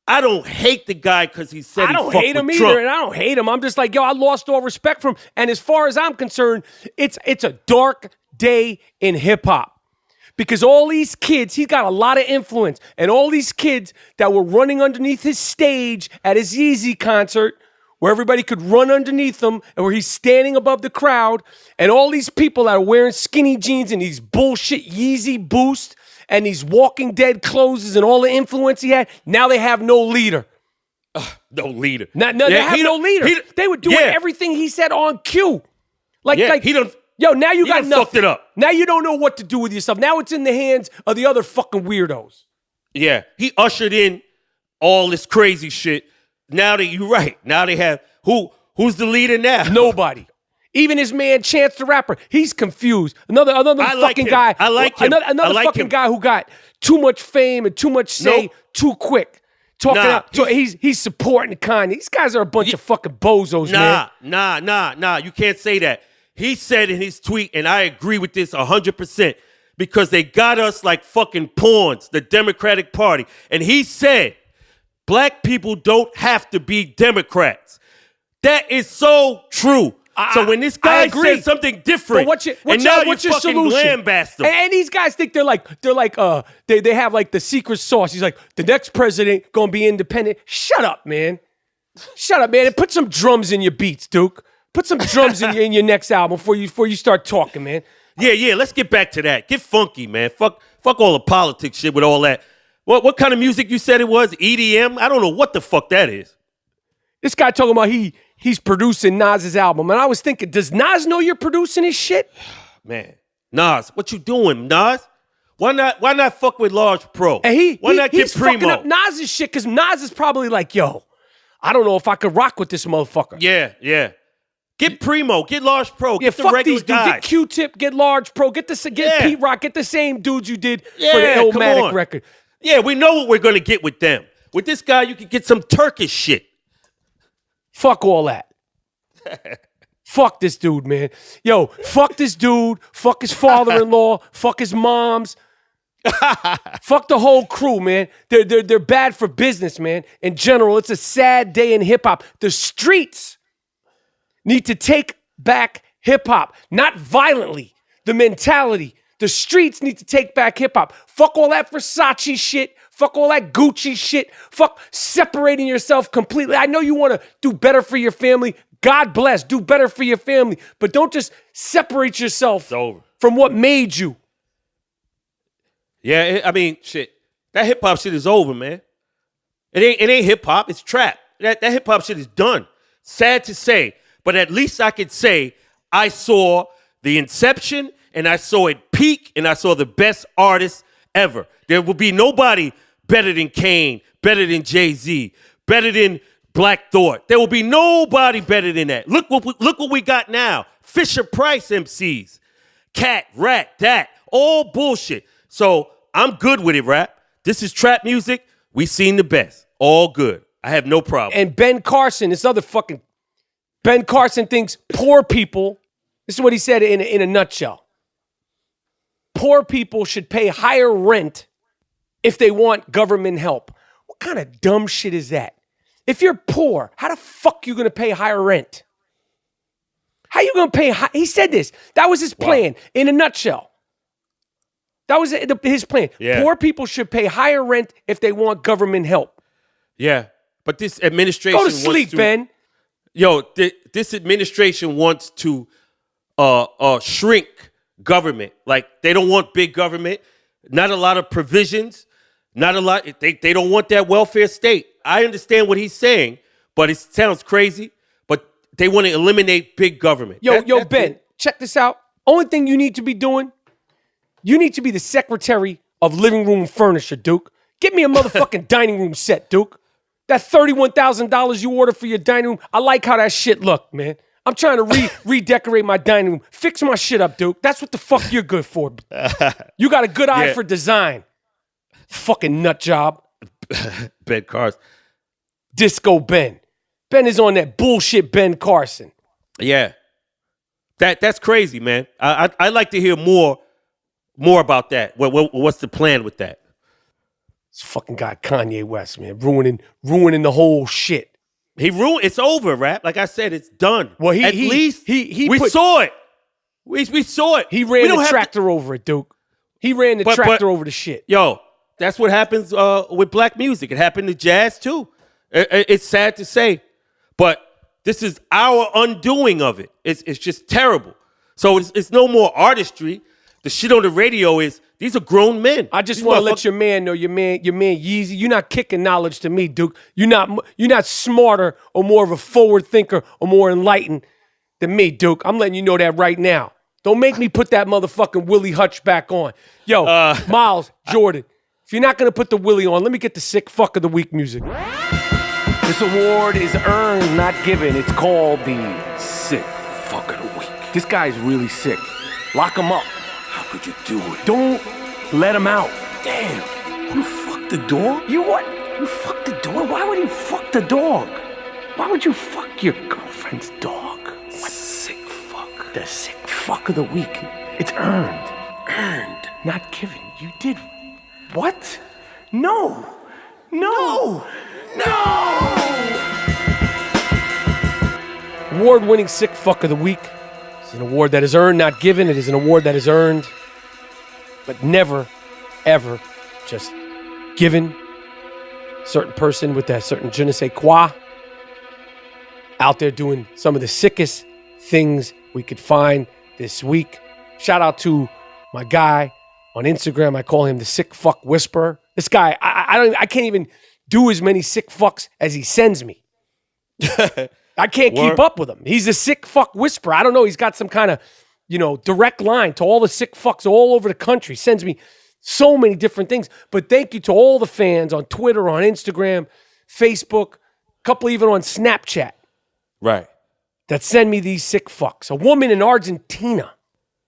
S2: I don't hate the guy because he said
S1: I don't hate him
S2: Trump.
S1: either, and I don't hate him. I'm just like, yo, I lost all respect for him. And as far as I'm concerned, it's a dark day in hip-hop. Because all these kids, he's got a lot of influence, and all these kids that were running underneath his stage at his Yeezy concert, where everybody could run underneath him, and where he's standing above the crowd, and all these people that are wearing skinny jeans and these bullshit Yeezy Boost and these Walking Dead clothes and all the influence he had, now they have no leader.
S2: No leader.
S1: They have no leader. They were doing everything he said on cue. Yo, now you got nothing.
S2: Fucked it up.
S1: Now you don't know what to do with yourself. Now it's in the hands of the other fucking weirdos.
S2: Yeah, he ushered in all this crazy shit. Now that you're right. Now they have who's the leader now?
S1: Nobody. Even his man Chance the Rapper, he's confused. Another fucking guy.
S2: I like him.
S1: Another fucking guy who got too much fame and too much say too quick. He's supporting Kanye. These guys are a bunch of fucking bozos, man.
S2: Nah. You can't say that. He said in his tweet, and I agree with this 100%, because they got us like fucking pawns, the Democratic Party. And he said, black people don't have to be Democrats. That is so true. So when this guy says something different,
S1: what's your
S2: fucking
S1: solution?
S2: lambast him.
S1: And these guys think they have like the secret sauce. He's like, the next president gonna be independent. Shut up, man. And put some drums in your beats, Duke. Put some drums in your next album before you start talking, man.
S2: Yeah. Let's get back to that. Get funky, man. Fuck all the politics shit with all that. What kind of music you said it was? EDM? I don't know what the fuck that is.
S1: This guy talking about he's producing Nas's album, and I was thinking, does Nas know you're producing his shit?
S2: Man, Nas, what you doing, Nas? Why not fuck with Large Pro?
S1: And
S2: why not get
S1: he's
S2: Primo?
S1: Fucking up Nas's shit, because Nas is probably like, yo, I don't know if I could rock with this motherfucker.
S2: Yeah. Get Primo, get Large Pro, get the
S1: fuck
S2: regular
S1: these dudes.
S2: guys.
S1: Get Q-Tip, get Large Pro, get Pete Rock, get the same dudes you did for the Illmatic record.
S2: Yeah, we know what we're gonna get with them. With this guy, you can get some Turkish shit.
S1: Fuck all that. Fuck this dude, man. Yo, fuck this dude. Fuck his father-in-law. Fuck his moms. Fuck the whole crew, man. They're bad for business, man. In general, it's a sad day in hip-hop. The streets need to take back hip-hop. Not violently. The mentality. The streets need to take back hip-hop. Fuck all that Versace shit. Fuck all that Gucci shit. Fuck separating yourself completely. I know you want to do better for your family. God bless. Do better for your family. But don't just separate yourself from what made you.
S2: Yeah, I mean, shit. That hip-hop shit is over, man. It ain't hip-hop. It's trap. That hip-hop shit is done. Sad to say. But at least I could say I saw the inception, and I saw it peak, and I saw the best artists ever. There will be nobody better than Kane, better than Jay-Z, better than Black Thought. There will be nobody better than that. Look what we got now. Fisher Price MCs. Cat, Rat, that. All bullshit. So I'm good with it, rap. This is trap music. We seen the best. All good. I have no problem.
S1: And Ben Carson, this other fucking... Ben Carson thinks poor people... This is what he said in a nutshell. Poor people should pay higher rent if they want government help. What kind of dumb shit is that? If you're poor, how the fuck you gonna pay higher rent? How you gonna pay high? He said this. That was his plan in a nutshell. That was his plan.
S2: Yeah.
S1: Poor people should pay higher rent if they want government help.
S2: Yeah, but this administration
S1: Go to sleep, Ben.
S2: Yo, this administration wants to shrink government. Like, they don't want big government, not a lot of provisions, not a lot. They don't want that welfare state. I understand what he's saying, but it sounds crazy. But they want to eliminate big government.
S1: Yo, Ben, check this out. Only thing you need to be doing, you need to be the secretary of living room furniture, Duke. Get me a motherfucking dining room set, Duke. That $31,000 you ordered for your dining room, I like how that shit looked, man. I'm trying to redecorate my dining room. Fix my shit up, Duke. That's what the fuck you're good for. You got a good eye for design. Fucking nut job.
S2: Ben Carson.
S1: Disco Ben. Ben is on that bullshit Ben Carson.
S2: Yeah. That's crazy, man. I'd like to hear more about that. What's the plan with that?
S1: This fucking guy Kanye West, man, ruining the whole shit.
S2: He ruined. It's over, Rap. Like I said, it's done.
S1: Well,
S2: at least we saw it. We saw it.
S1: He ran the tractor over it, Duke. He ran the tractor over the shit.
S2: Yo, that's what happens with black music. It happened to jazz too. It's sad to say, but this is our undoing of it. It's just terrible. So it's no more artistry. The shit on the radio is these are grown men.
S1: I just want to let your man know, your man Yeezy, you're not kicking knowledge to me, Duke. You're not smarter or more of a forward thinker or more enlightened than me, Duke. I'm letting you know that right now. Don't make me put that motherfucking Willie Hutch back on. Yo, Miles, Jordan, if you're not going to put the Willie on, let me get the sick fuck of the week music. This award is earned, not given. It's called the sick fuck of the week. This guy's really sick. Lock him up.
S3: How could you do it?
S1: Don't let him out.
S3: Damn. You fucked the dog?
S1: You what?
S3: You fucked the dog?
S1: Why would you fuck the dog? Why would you fuck your girlfriend's dog?
S3: What? Sick fuck.
S1: The sick fuck of the week. It's earned.
S3: Earned.
S1: Not given. You did what? No. Award-winning sick fuck of the week. It's an award that is earned, not given. It is an award that is earned, but never, ever just given. Certain person with that certain je ne sais quoi out there doing some of the sickest things we could find this week. Shout out to my guy on Instagram. I call him the sick fuck whisperer. This guy, I can't even do as many sick fucks as he sends me. I can't keep up with him. He's a sick fuck whisperer. I don't know. He's got some kind of, direct line to all the sick fucks all over the country. Sends me so many different things. But thank you to all the fans on Twitter, on Instagram, Facebook, a couple even on Snapchat.
S2: Right.
S1: That send me these sick fucks. A woman in Argentina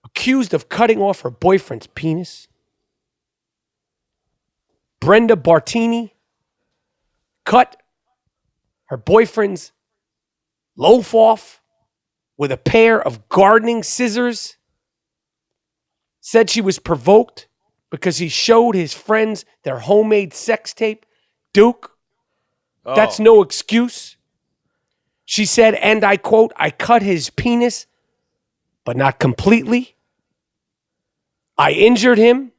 S1: accused of cutting off her boyfriend's penis. Brenda Bartini cut her boyfriend's loaf off with a pair of gardening scissors. Said she was provoked because he showed his friends their homemade sex tape. Duke, that's no excuse. She said, and I quote, I cut his penis, but not completely. I injured him,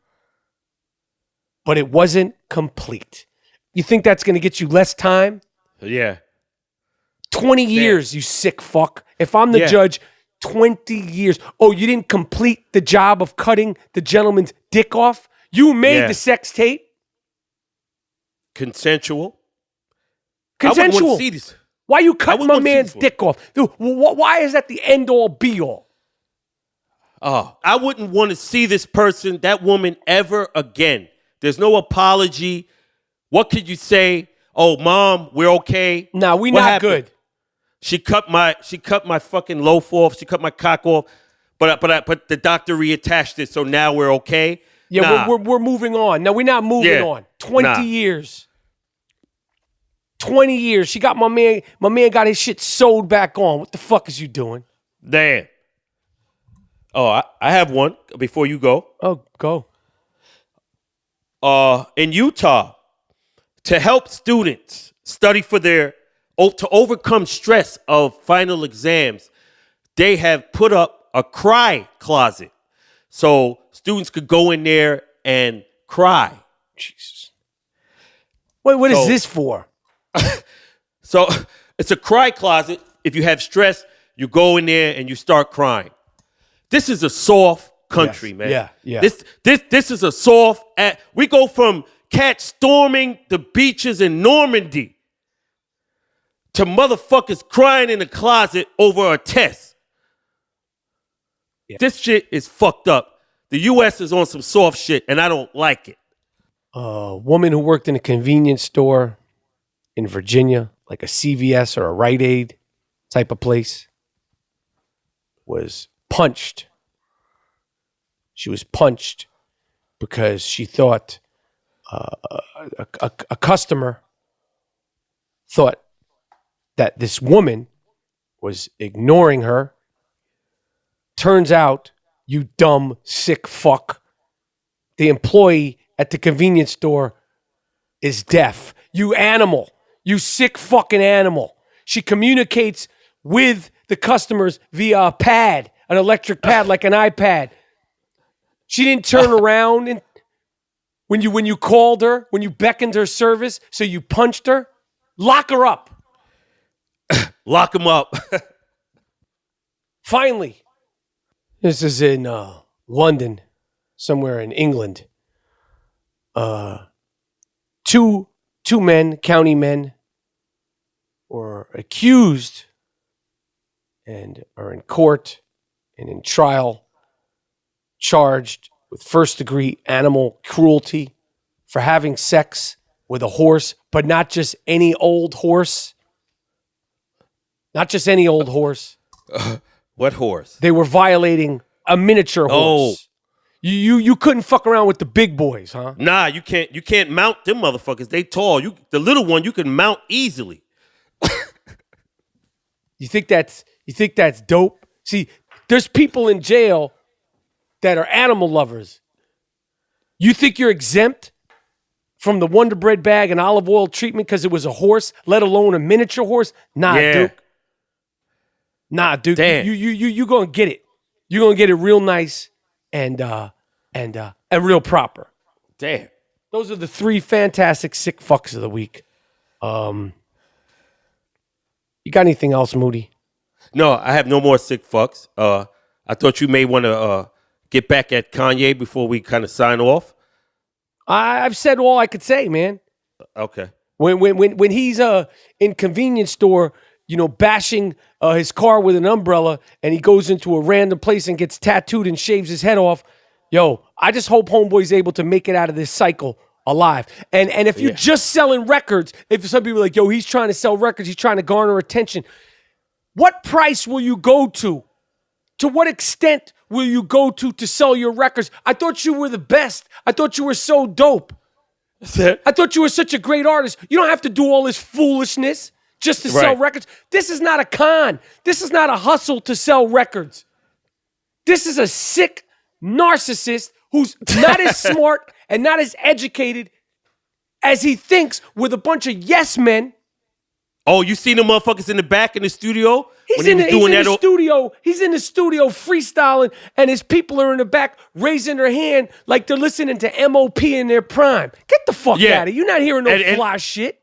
S1: but it wasn't complete. You think that's going to get you less time?
S2: Yeah.
S1: 20 years, you sick fuck. If I'm the judge, 20 years. Oh, you didn't complete the job of cutting the gentleman's dick off? You made the sex tape?
S2: Consensual.
S1: I wouldn't want to
S2: see this.
S1: Why you cutting my man's dick off? Dude, why is that the end all be all?
S2: Oh, I wouldn't want to see this person, that woman, ever again. There's no apology. What could you say? Oh, mom, we're okay.
S1: Nah, we not good.
S2: She cut my fucking loaf off. She cut my cock off, but the doctor reattached it, so now we're okay.
S1: Yeah, we're moving on. No, we're not moving on. 20 years. 20 years. She got my man got his shit sewed back on. What the fuck is you doing?
S2: Damn. Oh, I have one before you go.
S1: Oh, go.
S2: In Utah, to help students study for to overcome stress of final exams, they have put up a cry closet. So students could go in there and cry.
S1: Jesus. Wait, what is this for?
S2: So it's a cry closet. If you have stress, you go in there and you start crying. This is a soft country, man.
S1: Yeah.
S2: This is a soft. We go from cats storming the beaches in Normandy to motherfuckers crying in the closet over a test. Yeah. This shit is fucked up. The U.S. is on some soft shit, and I don't like it.
S1: A woman who worked in a convenience store in Virginia, like a CVS or a Rite Aid type of place, was punched. She was punched because she thought a customer thought that this woman was ignoring her. Turns out, you dumb, sick fuck, the employee at the convenience store is deaf. You animal. You sick fucking animal. She communicates with the customers via a pad, an electric pad like an iPad. She didn't turn around and when you called her, when you beckoned her service, so you punched her. Lock her up.
S2: Lock him up.
S1: Finally. This is in London, somewhere in England. Two men, county men, were accused and are in court and in trial, charged with first-degree animal cruelty for having sex with a horse, but not just any old horse. Not just any old horse.
S2: What horse?
S1: They were violating a miniature horse. You couldn't fuck around with the big boys, huh?
S2: Nah, you can't mount them motherfuckers. They tall. The little one you can mount easily.
S1: You think that's dope? See, there's people in jail that are animal lovers. You think you're exempt from the Wonder Bread bag and olive oil treatment because it was a horse, let alone a miniature horse? Nah, Duke. Nah, Duke.
S2: Damn.
S1: You gonna get it. You're gonna get it real nice and real proper.
S2: Damn.
S1: Those are the 3 fantastic sick fucks of the week. You got anything else, Moody?
S2: No, I have no more sick fucks. I thought you may want to get back at Kanye before we kind of sign off.
S1: I've said all I could say, man.
S2: Okay.
S1: When he's in convenience store, bashing his car with an umbrella, and he goes into a random place and gets tattooed and shaves his head off. Yo, I just hope Homeboy's able to make it out of this cycle alive. And if you're just selling records, if some people are like, yo, he's trying to sell records, he's trying to garner attention. What price will you go to? To what extent will you go to sell your records? I thought you were the best. I thought you were so dope. I thought you were such a great artist. You don't have to do all this foolishness just to sell records. This is not a con. This is not a hustle to sell records. This is a sick narcissist who's not as smart and not as educated as he thinks, with a bunch of yes men.
S2: Oh, you seen the motherfuckers in the back in the studio?
S1: He's in the studio. He's in the studio freestyling, and his people are in the back raising their hand like they're listening to MOP in their prime. Get the fuck out of here. You're not hearing no fly shit.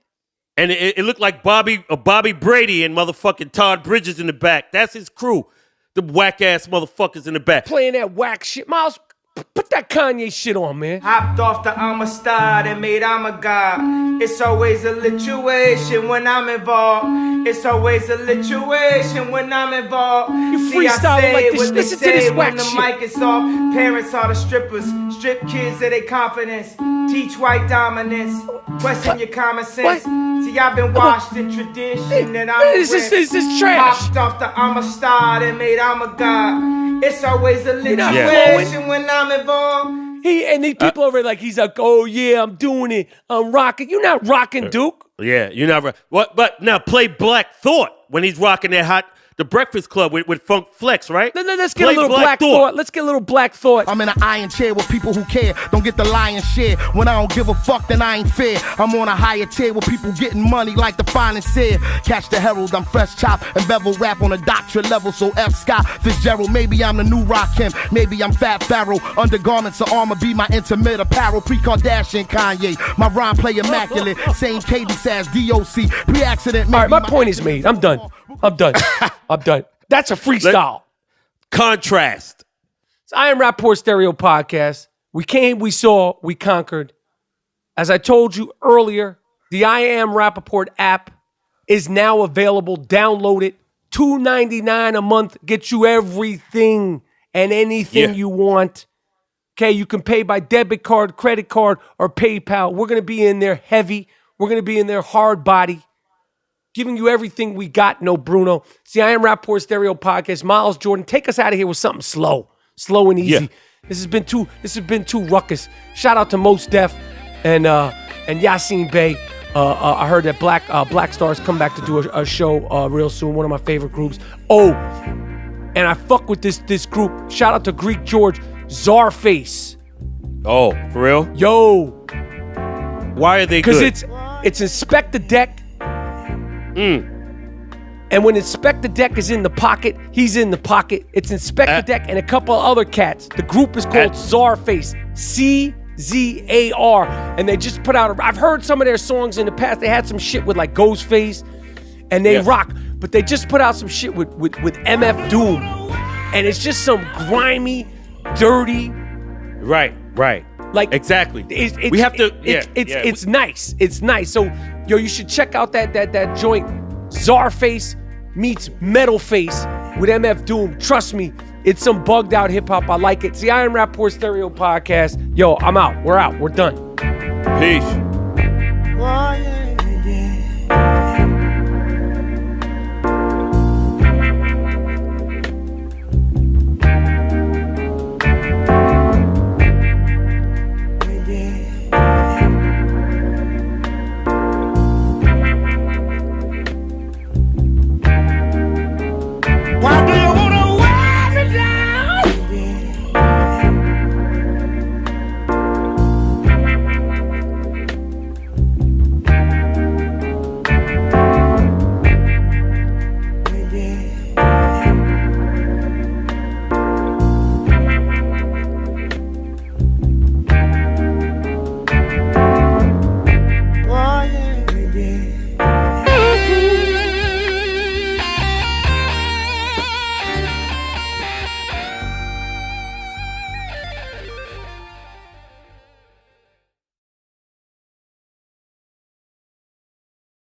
S2: And it looked like Bobby Brady and motherfucking Todd Bridges in the back. That's his crew. The whack-ass motherfuckers in the back.
S1: Playing that whack shit. Miles, put that Kanye shit on, man.
S4: Hopped off the I'm a star and made I'm a god. It's always a lituation when I'm involved. It's always a lituation when I'm involved.
S1: You freestyling like this. Listen to this whack
S4: when
S1: shit.
S4: the mic is off. Parents are the strippers. Strip kids of their confidence. Teach white dominance. Question your common sense. See, I've been washed in tradition and I'm
S1: This is trash.
S4: Hopped off the I'm a star and made I'm a god. It's always a
S1: not
S4: lituation when I'm involved.
S1: These people over like, he's like, oh yeah, I'm doing it. I'm rocking. You're not rocking, Duke.
S2: Yeah, you're not right. What? But now play Black Thought when he's rocking that The Breakfast Club with Funk Flex, right?
S1: Let's get a little Black Thought. Let's get a little Black Thought.
S5: I'm in an iron chair with people who care. Don't get the lion's share. When I don't give a fuck, then I ain't fair. I'm on a higher tier with people getting money like the finest here. Catch the Herald, I'm fresh chop and bevel rap on a doctorate level. So F. Scott Fitzgerald, maybe I'm the new Rakim. Maybe I'm Fat Pharaoh. Undergarments of armor be my intimate apparel. Pre-Kardashian Kanye. My rhyme play immaculate. Same cadence as DOC. Pre-accident.
S1: All right, my point is made. I'm done. I'm done. That's a freestyle.
S2: Contrast.
S1: It's I Am Rapaport Stereo Podcast. We came, we saw, we conquered. As I told you earlier, the I Am Rapaport app is now available. Download it. $2.99 a month gets you everything and anything you want. Okay, you can pay by debit card, credit card, or PayPal. We're going to be in there heavy. We're going to be in there hard body, giving you everything we got. No Bruno. See, I am Rapport Stereo Podcast. Miles Jordan, take us out of here with something slow and easy.
S2: Yeah.
S1: This has been too ruckus. Shout out to Mos Def and Yassine Bey. I heard that Black Star's come back to do a show real soon. One of my favorite groups. Oh, and I fuck with this group. Shout out to Greek George, Czarface.
S2: Oh, for real?
S1: Yo,
S2: Why are they good?
S1: because it's Inspect the Deck. And when Inspect the Deck is in the pocket, he's in the pocket. It's Inspect the Deck and a couple of other cats. The group is called Czarface. CZAR. And they just put out I've heard some of their songs in the past. They had some shit with like Ghostface and they rock. But they just put out some shit with MF Doom. And it's just some grimy, dirty.
S2: Right.
S1: Like
S2: exactly.
S1: We
S2: have to.
S1: It's nice. It's nice. So you should check out that joint. Czarface meets Metal Face with MF Doom. Trust me, it's some bugged out hip hop. I like it. See, I am Rapport Stereo Podcast. Yo, I'm out. We're out. We're done.
S2: Peace.
S4: Why